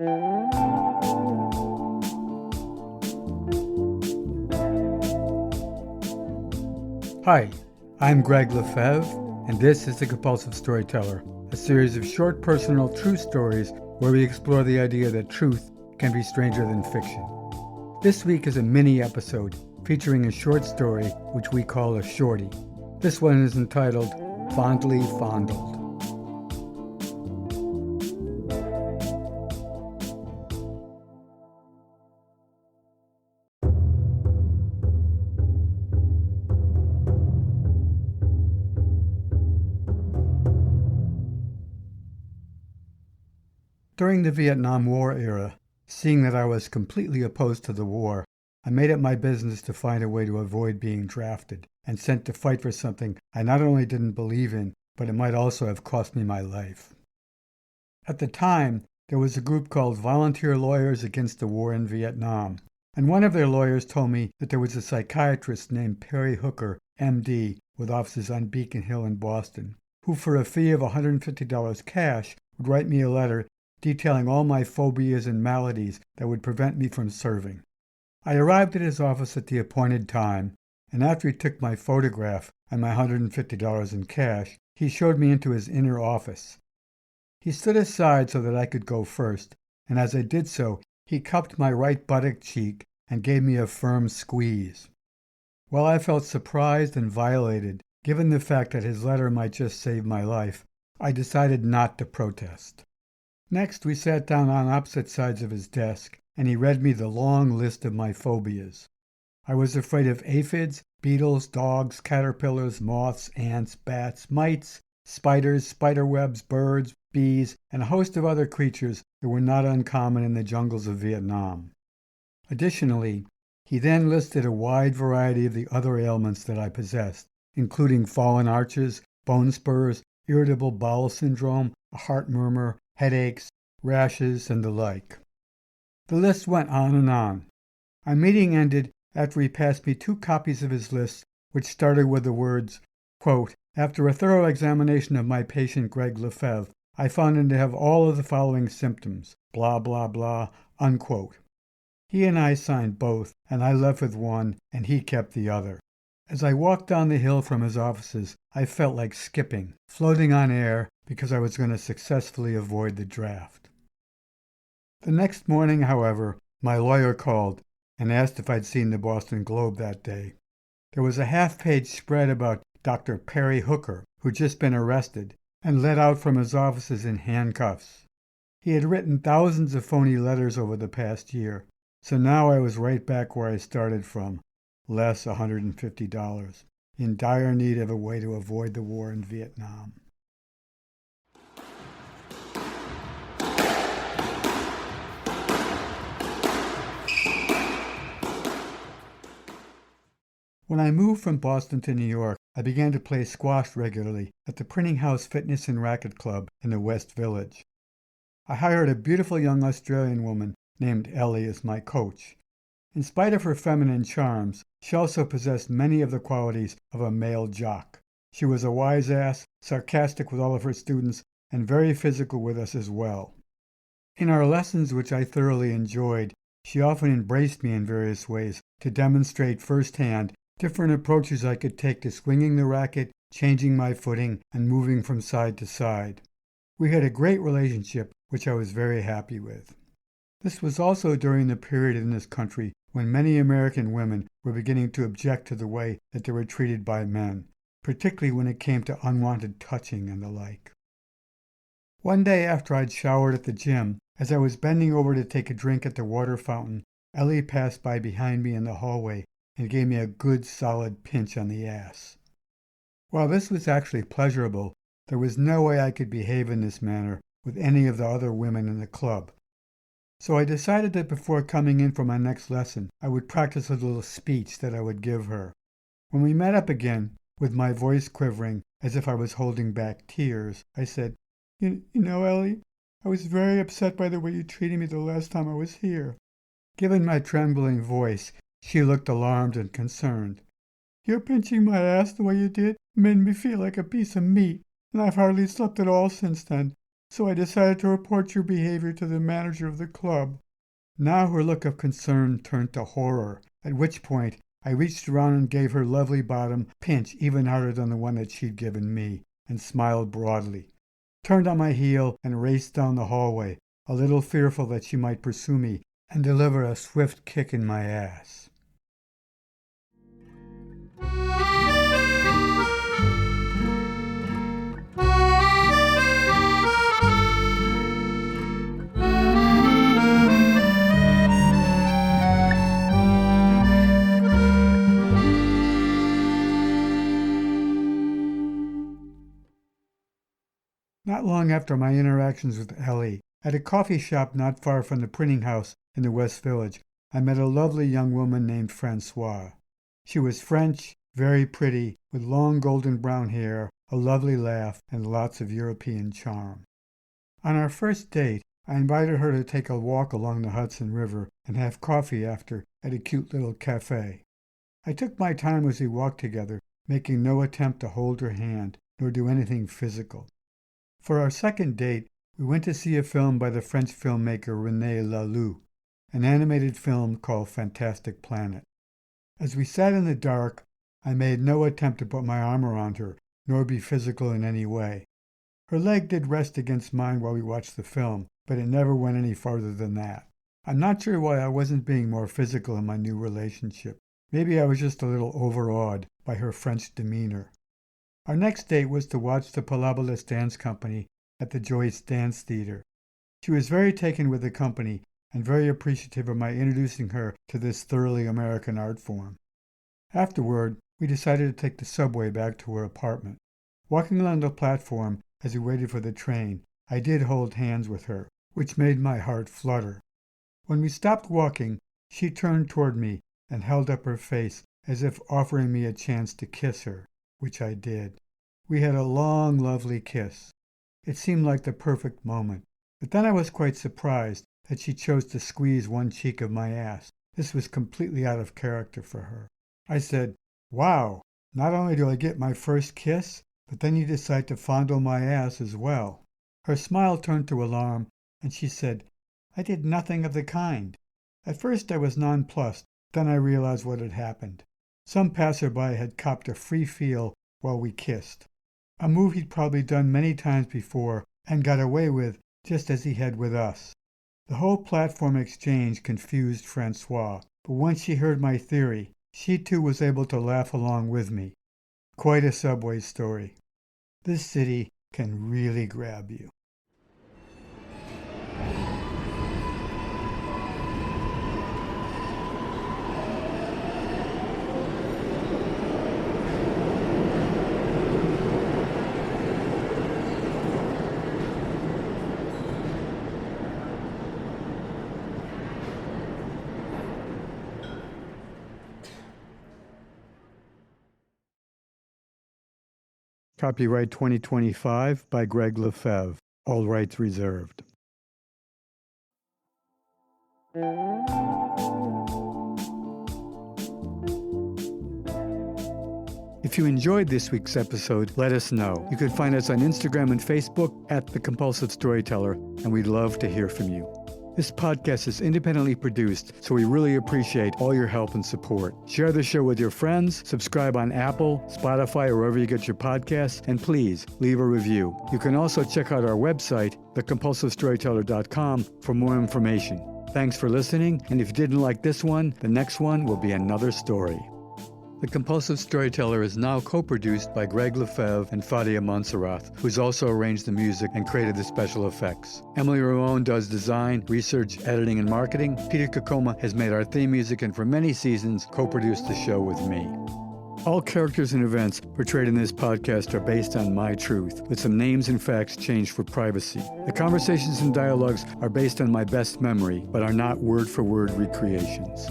Hi, I'm Gregg LeFevre, and this is the Compulsive Storyteller, a series of short personal true stories where we explore the idea that truth can be stranger than fiction. This week is a mini episode featuring a short story which we call a shorty. This one is entitled Fondled. During the Vietnam War era, seeing that I was completely opposed to the war, I made it my business to find a way to avoid being drafted and sent to fight for something I not only didn't believe in, but it might also have cost me my life. At the time, there was a group called Volunteer Lawyers Against the War in Vietnam, and one of their lawyers told me that there was a psychiatrist named Perry Hooker, MD, with offices on Beacon Hill in Boston, who for a fee of $150 cash would write me a letter detailing all my phobias and maladies that would prevent me from serving. I arrived at his office at the appointed time, and after he took my photograph and my $150 in cash, he showed me into his inner office. He stood aside so that I could go first, and as I did so, he cupped my right buttock cheek and gave me a firm squeeze. While I felt surprised and violated, given the fact that his letter might just save my life, I decided not to protest. Next, we sat down on opposite sides of his desk, and he read me the long list of my phobias. I was afraid of aphids, beetles, dogs, caterpillars, moths, ants, bats, mites, spiders, spiderwebs, birds, bees, and a host of other creatures that were not uncommon in the jungles of Vietnam. Additionally, he then listed a wide variety of the other ailments that I possessed, including fallen arches, bone spurs, irritable bowel syndrome, a heart murmur, headaches, rashes, and the like. The list went on and on. Our meeting ended after he passed me 2 copies of his list, which started with the words, quote, "After a thorough examination of my patient Gregg LeFevre, I found him to have all of the following symptoms, blah, blah, blah," unquote. He and I signed both, and I left with one, and he kept the other. As I walked down the hill from his offices, I felt like skipping, floating on air, because I was going to successfully avoid the draft. The next morning, however, my lawyer called and asked if I'd seen the Boston Globe that day. There was a half-page spread about Dr. Perry Hooker, who'd just been arrested and let out from his offices in handcuffs. He had written thousands of phony letters over the past year, so now I was right back where I started from, less $150, in dire need of a way to avoid the war in Vietnam. When I moved from Boston to New York, I began to play squash regularly at the Printing House Fitness and Racket Club in the West Village. I hired a beautiful young Australian woman named Ellie as my coach. In spite of her feminine charms, she also possessed many of the qualities of a male jock. She was a wise ass, sarcastic with all of her students, and very physical with us as well. In our lessons, which I thoroughly enjoyed, she often embraced me in various ways to demonstrate firsthand different approaches I could take to swinging the racket, changing my footing, and moving from side to side. We had a great relationship, which I was very happy with. This was also during the period in this country when many American women were beginning to object to the way that they were treated by men, particularly when it came to unwanted touching and the like. One day after I'd showered at the gym, as I was bending over to take a drink at the water fountain, Ellie passed by behind me in the hallway and gave me a good solid pinch on the ass. While this was actually pleasurable, there was no way I could behave in this manner with any of the other women in the club. So I decided that before coming in for my next lesson, I would practice a little speech that I would give her. When we met up again, with my voice quivering as if I was holding back tears, I said, You know, Ellie, I was very upset by the way you treated me the last time I was here." Given my trembling voice, she looked alarmed and concerned. "Your pinching my ass the way you did made me feel like a piece of meat, and I've hardly slept at all since then. so I decided to report your behavior to the manager of the club." Now her look of concern turned to horror, at which point I reached around and gave her lovely bottom a pinch even harder than the one that she'd given me, and smiled broadly. Turned on my heel and raced down the hallway, a little fearful that she might pursue me and deliver a swift kick in my ass. Not long after my interactions with Ellie, at a coffee shop not far from the printing house in the West Village, I met a lovely young woman named Francoise. She was French, very pretty, with long golden brown hair, a lovely laugh, and lots of European charm. On our first date, I invited her to take a walk along the Hudson River and have coffee after at a cute little cafe. I took my time as we walked together, making no attempt to hold her hand nor do anything physical. For our second date, we went to see a film by the French filmmaker René Laloux, an animated film called Fantastic Planet. As we sat in the dark, I made no attempt to put my arm around her, nor be physical in any way. Her leg did rest against mine while we watched the film, but it never went any farther than that. I'm not sure why I wasn't being more physical in my new relationship. Maybe I was just a little overawed by her French demeanor. Our next date was to watch the Palabolas Dance Company at the Joyce Dance Theater. She was very taken with the company and very appreciative of my introducing her to this thoroughly American art form. Afterward, we decided to take the subway back to her apartment. Walking along the platform as we waited for the train, I did hold hands with her, which made my heart flutter. When we stopped walking, she turned toward me and held up her face as if offering me a chance to kiss her, which I did. We had a long, lovely kiss. It seemed like the perfect moment, but then I was quite surprised that she chose to squeeze one cheek of my ass. This was completely out of character for her. I said, "Wow, not only do I get my first kiss, but then you decide to fondle my ass as well." Her smile turned to alarm, and she said, "I did nothing of the kind." At first I was nonplussed, then I realized what had happened. Some passerby had copped a free feel while we kissed, a move he'd probably done many times before and got away with just as he had with us. The whole platform exchange confused Francoise, but once she heard my theory, she too was able to laugh along with me. Quite a subway story. This city can really grab you. Copyright 2025 by Gregg LeFevre. All rights reserved. If you enjoyed this week's episode, let us know. You can find us on Instagram and Facebook at The Compulsive Storyteller, and we'd love to hear from you. This podcast is independently produced, so we really appreciate all your help and support. Share the show with your friends, subscribe on Apple, Spotify, or wherever you get your podcasts, and please leave a review. You can also check out our website, thecompulsivestoryteller.com, for more information. Thanks for listening, and if you didn't like this one, the next one will be another story. The Compulsive Storyteller is now co-produced by Gregg LeFevre and Fadia Montserrat, who's also arranged the music and created the special effects. Emily Ramon does design, research, editing, and marketing. Peter Kokoma has made our theme music and for many seasons co-produced the show with me. All characters and events portrayed in this podcast are based on my truth, with some names and facts changed for privacy. The conversations and dialogues are based on my best memory, but are not word-for-word recreations.